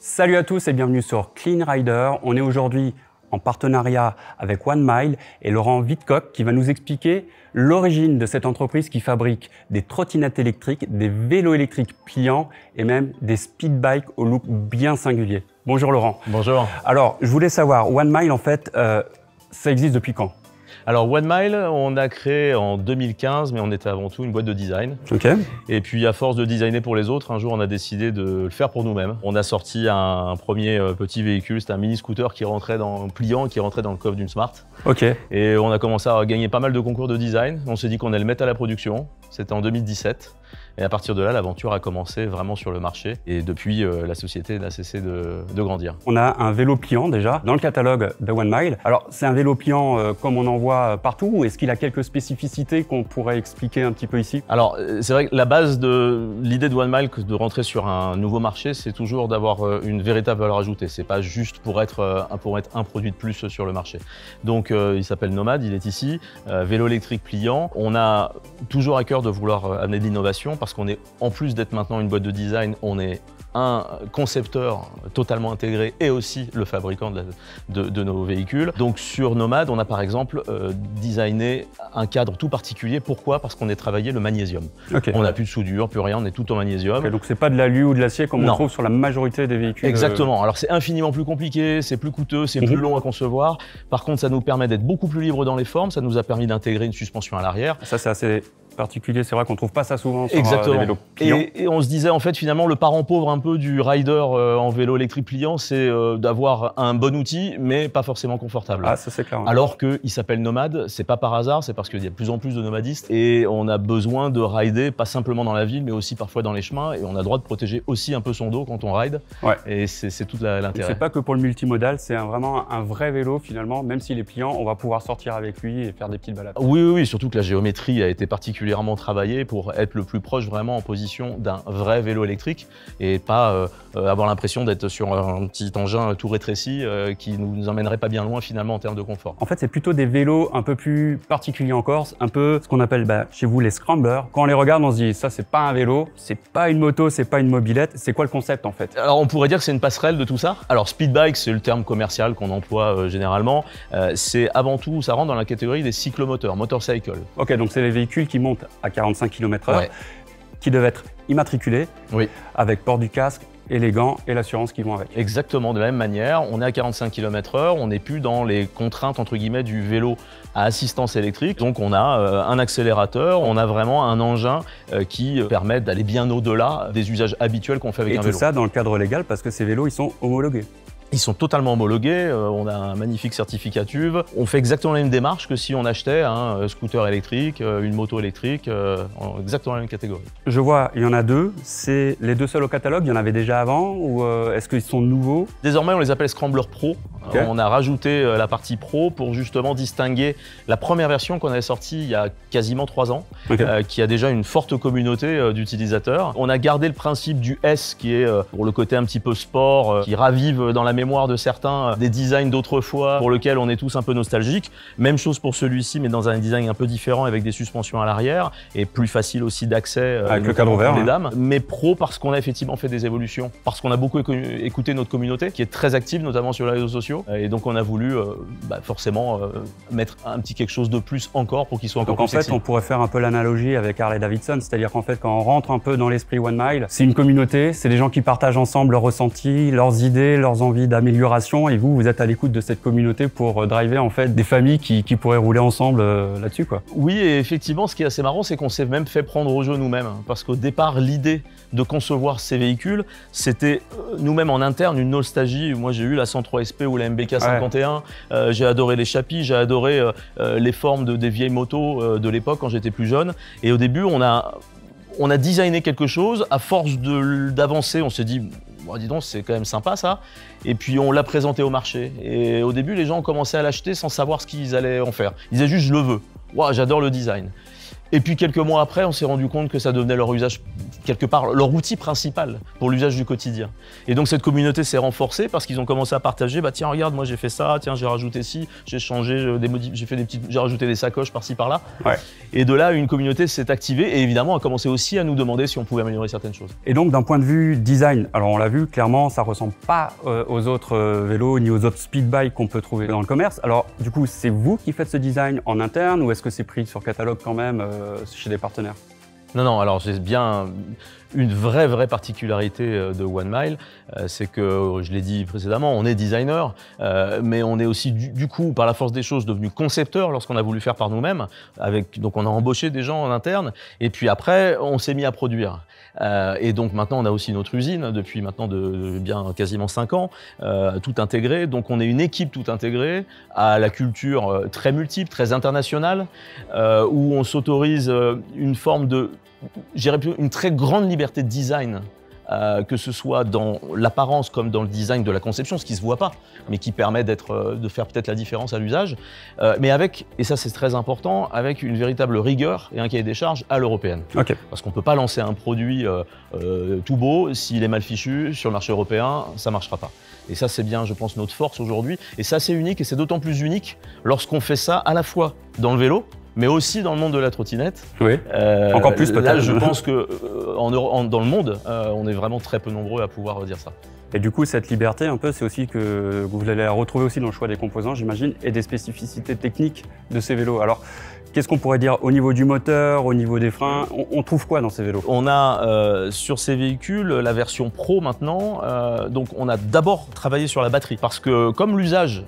Salut à tous et bienvenue sur Clean Rider. On est aujourd'hui en partenariat avec One Mile et Laurent Wittcock qui va nous expliquer l'origine de cette entreprise qui fabrique des trottinettes électriques, des vélos électriques pliants et même des speed bikes au look bien singulier. Bonjour Laurent. Bonjour. Alors, je voulais savoir, One Mile en fait, ça existe depuis quand ? Alors One Mile, on a créé en 2015, mais on était avant tout une boîte de design. Ok. Et puis à force de designer pour les autres, un jour on a décidé de le faire pour nous-mêmes. On a sorti un premier petit véhicule, c'était un mini scooter qui rentrait pliant, qui rentrait dans le coffre d'une Smart. Ok. Et on a commencé à gagner pas mal de concours de design. On s'est dit qu'on allait le mettre à la production. C'était en 2017. Et à partir de là, l'aventure a commencé vraiment sur le marché. Et depuis, la société n'a cessé de grandir. On a un vélo pliant déjà dans le catalogue de One Mile. Alors, c'est un vélo pliant comme on en voit partout ou est-ce qu'il a quelques spécificités qu'on pourrait expliquer un petit peu ici ? Alors, c'est vrai que la base de l'idée de One Mile, de rentrer sur un nouveau marché, c'est toujours d'avoir une véritable valeur ajoutée. C'est pas juste pour être un produit de plus sur le marché. Donc, il s'appelle Nomad, il est ici, vélo électrique pliant. On a toujours à cœur de vouloir amener de l'innovation parce qu'on est, en plus d'être maintenant une boîte de design, on est un concepteur totalement intégré et aussi le fabricant de nos véhicules. Donc sur Nomad, on a par exemple designé un cadre tout particulier. Pourquoi ? Parce qu'on a travaillé le magnésium. Okay. On n'a plus de soudure, plus rien, on est tout en magnésium. Okay, donc c'est pas de l'alu ou de l'acier comme on trouve sur la majorité des véhicules. Exactement. Alors c'est infiniment plus compliqué, c'est plus coûteux, c'est plus long à concevoir. Par contre, ça nous permet d'être beaucoup plus libre dans les formes. Ça nous a permis d'intégrer une suspension à l'arrière. Ça, c'est assez particulier, c'est vrai qu'on trouve pas ça souvent sur Exactement. Des vélos pliants. Et on se disait en fait finalement le parent pauvre un peu du rider en vélo électrique pliant, c'est d'avoir un bon outil mais pas forcément confortable. Ah, ça c'est clair. Alors qu'il s'appelle Nomad, c'est pas par hasard, c'est parce qu'il y a de plus en plus de nomadistes et on a besoin de rider pas simplement dans la ville mais aussi parfois dans les chemins et on a le droit de protéger aussi un peu son dos quand on ride. Ouais. Et c'est tout l'intérêt. C'est pas que pour le multimodal, c'est vraiment un vrai vélo finalement, même s'il est pliant, on va pouvoir sortir avec lui et faire des petites balades. Oui, surtout que la géométrie a été particulièrement travaillé pour être le plus proche vraiment en position d'un vrai vélo électrique et pas avoir l'impression d'être sur un petit engin tout rétréci qui nous emmènerait pas bien loin finalement en termes de confort. En fait, c'est plutôt des vélos un peu plus particuliers encore, un peu ce qu'on appelle chez vous les scramblers. Quand on les regarde, on se dit ça c'est pas un vélo, c'est pas une moto, c'est pas une mobilette. C'est quoi le concept en fait ? Alors on pourrait dire que c'est une passerelle de tout ça. Alors speed bike, c'est le terme commercial qu'on emploie généralement. C'est avant tout, ça rentre dans la catégorie des cyclomoteurs, motorcycle. Ok, donc c'est les véhicules qui montent à 45 km/h, qui devaient être immatriculés, avec port du casque, et les gants et l'assurance qui vont avec. Exactement, de la même manière, on est à 45 km/h, on n'est plus dans les contraintes entre guillemets du vélo à assistance électrique. Donc on a un accélérateur, on a vraiment un engin qui permet d'aller bien au-delà des usages habituels qu'on fait avec un vélo. Et tout ça dans le cadre légal parce que ces vélos, ils sont homologués. Ils sont totalement homologués, on a un magnifique certificat TÜV. On fait exactement la même démarche que si on achetait un scooter électrique, une moto électrique, exactement la même catégorie. Je vois, il y en a deux. C'est les deux seuls au catalogue, il y en avait déjà avant ou est-ce qu'ils sont nouveaux ? Désormais, on les appelle Scrambler Pro. Okay. On a rajouté la partie Pro pour justement distinguer la première version qu'on avait sortie il y a quasiment 3 ans, qui a déjà une forte communauté d'utilisateurs. On a gardé le principe du S qui est pour le côté un petit peu sport, qui ravive dans la mémoire de certains des designs d'autrefois pour lesquels on est tous un peu nostalgiques. Même chose pour celui-ci, mais dans un design un peu différent avec des suspensions à l'arrière et plus facile aussi d'accès avec le cadre ouvert, des dames. Mais Pro parce qu'on a effectivement fait des évolutions, parce qu'on a beaucoup écouté notre communauté qui est très active, notamment sur les réseaux sociaux. Et donc on a voulu forcément mettre un petit quelque chose de plus encore pour qu'il soit encore plus sexy. En fait, on pourrait faire un peu l'analogie avec Harley Davidson, c'est-à-dire qu'en fait, quand on rentre un peu dans l'esprit One Mile, c'est une communauté, c'est des gens qui partagent ensemble leurs ressentis, leurs idées, leurs envies d'amélioration et vous êtes à l'écoute de cette communauté pour driver en fait des familles qui pourraient rouler ensemble là-dessus quoi. Oui et effectivement ce qui est assez marrant c'est qu'on s'est même fait prendre au jeu nous-mêmes parce qu'au départ l'idée de concevoir ces véhicules c'était nous-mêmes en interne une nostalgie. Moi j'ai eu la 103 SP ou la MBK 51, j'ai adoré les chapis, j'ai adoré les formes des vieilles motos de l'époque quand j'étais plus jeune et au début on a designé quelque chose, à force d'avancer on s'est dit bon, dis donc, c'est quand même sympa ça. Et puis on l'a présenté au marché. Et au début, les gens ont commencé à l'acheter sans savoir ce qu'ils allaient en faire. Ils disaient juste, je le veux. Wow, j'adore le design. Et puis quelques mois après, on s'est rendu compte que ça devenait leur usage, quelque part, leur outil principal pour l'usage du quotidien. Et donc cette communauté s'est renforcée parce qu'ils ont commencé à partager, bah tiens regarde, moi j'ai fait ça, tiens j'ai rajouté ci, j'ai changé j'ai rajouté des sacoches par-ci par-là. Ouais. Et de là, une communauté s'est activée et évidemment a commencé aussi à nous demander si on pouvait améliorer certaines choses. Et donc d'un point de vue design, alors on l'a vu, clairement ça ressemble pas aux autres vélos ni aux autres speed bikes qu'on peut trouver dans le commerce. Alors du coup, c'est vous qui faites ce design en interne ou est-ce que c'est pris sur catalogue quand même chez des partenaires? Non, alors c'est bien une vraie particularité de One Mile, c'est que, je l'ai dit précédemment, on est designer, mais on est aussi du coup, par la force des choses, devenu concepteur lorsqu'on a voulu faire par nous-mêmes. Donc on a embauché des gens en interne, et puis après, on s'est mis à produire. Et donc maintenant, on a aussi notre usine, depuis maintenant bien quasiment 5 ans, tout intégré. Donc on est une équipe tout intégrée, à la culture très multiple, très internationale, où on s'autorise une forme de, une très grande liberté de design, que ce soit dans l'apparence comme dans le design de la conception, ce qui ne se voit pas, mais qui permet de faire peut-être la différence à l'usage, mais avec, et ça c'est très important, avec une véritable rigueur et un cahier des charges à l'européenne. Okay. Parce qu'on ne peut pas lancer un produit tout beau, s'il est mal fichu, sur le marché européen, ça ne marchera pas. Et ça c'est bien, je pense, notre force aujourd'hui, et ça c'est unique, et c'est d'autant plus unique lorsqu'on fait ça à la fois dans le vélo, mais aussi dans le monde de la trottinette. Oui, encore plus peut-être. Là, je pense que dans le monde, on est vraiment très peu nombreux à pouvoir dire ça. Et du coup, cette liberté, un peu, c'est aussi que vous allez la retrouver aussi dans le choix des composants, j'imagine, et des spécificités techniques de ces vélos. Alors, qu'est-ce qu'on pourrait dire au niveau du moteur, au niveau des freins? On trouve quoi dans ces vélos? On a sur ces véhicules la version Pro maintenant. Donc on a d'abord travaillé sur la batterie parce que comme l'usage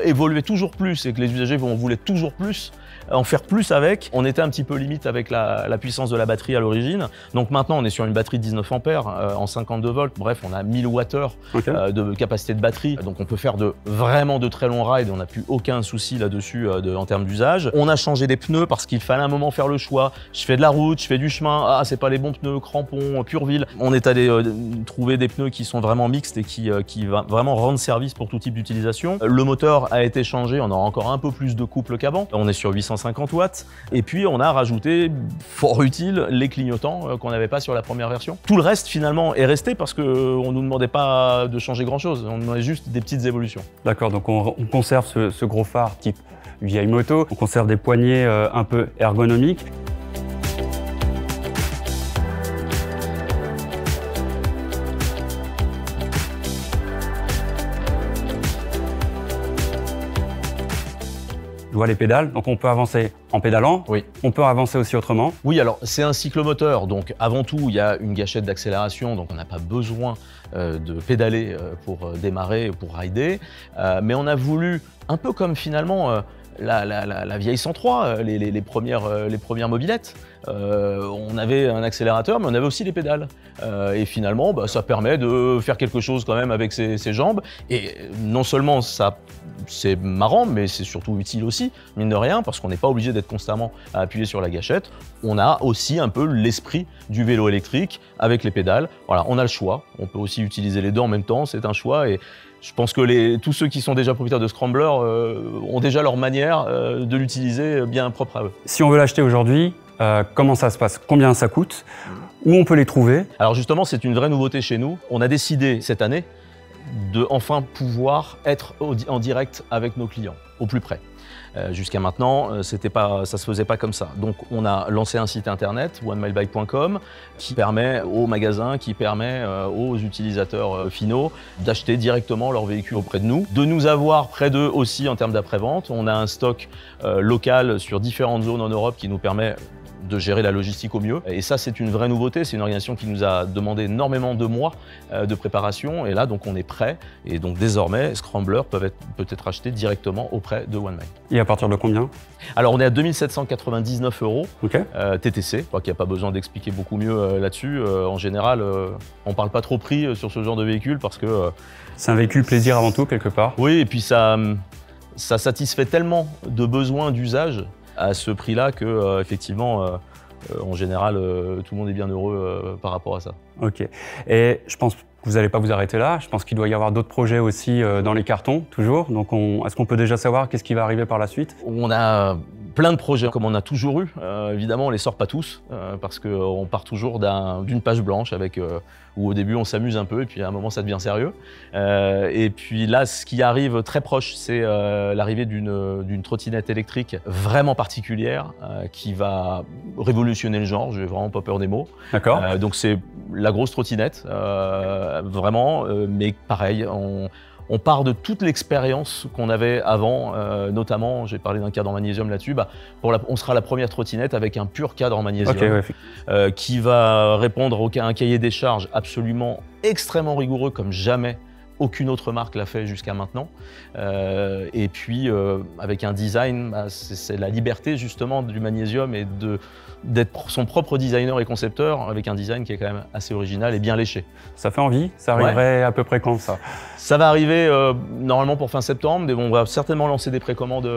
évoluait toujours plus et que les usagers voulaient toujours plus, en faire plus avec, on était un petit peu limite avec la puissance de la batterie à l'origine. Donc maintenant on est sur une batterie de 19 ampères en 52 volts. Bref, on a 1000 Wh de capacité de batterie. Donc on peut faire vraiment de très longs rides. On n'a plus aucun souci là-dessus en termes d'usage. On a changé des pneus parce qu'il fallait un moment faire le choix. Je fais de la route, je fais du chemin. Ah, c'est pas les bons pneus, crampons, Pureville. On est allé trouver des pneus qui sont vraiment mixtes et qui va vraiment rendre service pour tout type d'utilisation. Le moteur a été changé. On aura encore un peu plus de couple qu'avant. On est sur 850 watts. Et puis on a rajouté, fort utile, les clignotants qu'on n'avait pas sur la première version. Tout le reste finalement est resté parce qu'on ne nous demandait pas de changer grand chose. On demandait juste des petites évolutions. D'accord, donc on conserve ce gros phare type vieille moto, on conserve des poignées un peu ergonomiques. Je vois les pédales, donc on peut avancer en pédalant, oui. On peut avancer aussi autrement. Oui, alors c'est un cyclomoteur, donc avant tout il y a une gâchette d'accélération, donc on n'a pas besoin de pédaler pour démarrer, pour rider, mais on a voulu, un peu comme finalement la vieille 103, les premières mobylettes, on avait un accélérateur mais on avait aussi les pédales et finalement ça permet de faire quelque chose quand même avec ses jambes et non seulement ça c'est marrant mais c'est surtout utile aussi, mine de rien, parce qu'on n'est pas obligé d'être constamment à appuyer sur la gâchette. On a aussi un peu l'esprit du vélo électrique avec les pédales. Voilà, on a le choix, on peut aussi utiliser les deux en même temps, c'est un choix et je pense que tous ceux qui sont déjà propriétaires de Scrambler ont déjà leur manière de l'utiliser bien propre à eux. Si on veut l'acheter aujourd'hui, comment ça se passe? Combien ça coûte? Où on peut les trouver? Alors justement, c'est une vraie nouveauté chez nous. On a décidé cette année de enfin pouvoir être en direct avec nos clients, au plus près. Jusqu'à maintenant, ça se faisait pas comme ça. Donc on a lancé un site internet, onemilebike.com, qui permet aux magasins, qui permet aux utilisateurs finaux d'acheter directement leur véhicule auprès de nous, de nous avoir près d'eux aussi en termes d'après-vente. On a un stock local sur différentes zones en Europe qui nous permet de gérer la logistique au mieux. Et ça, c'est une vraie nouveauté. C'est une organisation qui nous a demandé énormément de mois de préparation. Et là, donc, on est prêt. Et donc, désormais, Scrambler peut être acheté directement auprès de One Mile. Et à partir de combien? Alors, on est à 2799 €, okay. TTC. Je crois qu'il n'y a pas besoin d'expliquer beaucoup mieux là-dessus. En général, on ne parle pas trop prix sur ce genre de véhicule parce que... c'est un véhicule plaisir avant tout, quelque part. Oui, et puis ça satisfait tellement de besoins d'usage à ce prix-là que, effectivement, en général, tout le monde est bien heureux par rapport à ça. Ok. Et je pense que vous n'allez pas vous arrêter là. Je pense qu'il doit y avoir d'autres projets aussi dans les cartons, toujours. Donc, est-ce qu'on peut déjà savoir qu'est-ce qui va arriver par la suite? On a plein de projets comme on a toujours eu. Évidemment, on les sort pas tous parce qu'on part toujours d'une page blanche avec où au début on s'amuse un peu et puis à un moment ça devient sérieux. Et puis là, ce qui arrive très proche, c'est l'arrivée d'une trottinette électrique vraiment particulière qui va révolutionner le genre. J'ai vraiment pas peur des mots. D'accord. Donc c'est la grosse trottinette, vraiment, mais pareil, on part de toute l'expérience qu'on avait avant, notamment, j'ai parlé d'un cadre en magnésium là-dessus, on sera la première trottinette avec un pur cadre en magnésium qui va répondre à un cahier des charges absolument extrêmement rigoureux comme jamais aucune autre marque l'a fait jusqu'à maintenant. Et puis avec un design, c'est la liberté justement du magnésium et d'être son propre designer et concepteur avec un design qui est quand même assez original et bien léché. Ça fait envie? Ça arriverait à peu près quand ça? Ça va arriver normalement pour fin septembre, mais bon, on va certainement lancer des précommandes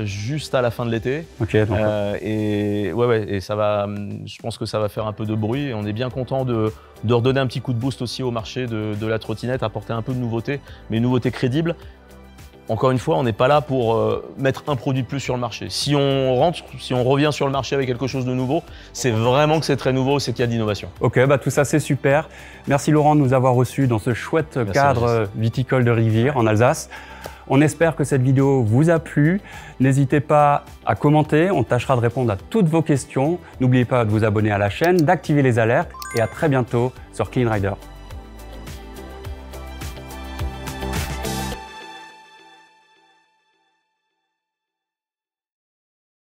juste à la fin de l'été. Ok, donc et ça va, je pense que ça va faire un peu de bruit et on est bien content de redonner un petit coup de boost aussi au marché de la trottinette, apporter un peu de nouveauté, mais une nouveauté crédible. Encore une fois, on n'est pas là pour mettre un produit de plus sur le marché. Si on revient sur le marché avec quelque chose de nouveau, c'est vraiment que c'est très nouveau, c'est qu'il y a de l'innovation. Ok, tout ça c'est super. Merci Laurent de nous avoir reçus dans ce chouette cadre viticole de Rivière en Alsace. On espère que cette vidéo vous a plu. N'hésitez pas à commenter, on tâchera de répondre à toutes vos questions. N'oubliez pas de vous abonner à la chaîne, d'activer les alertes et à très bientôt sur Clean Rider.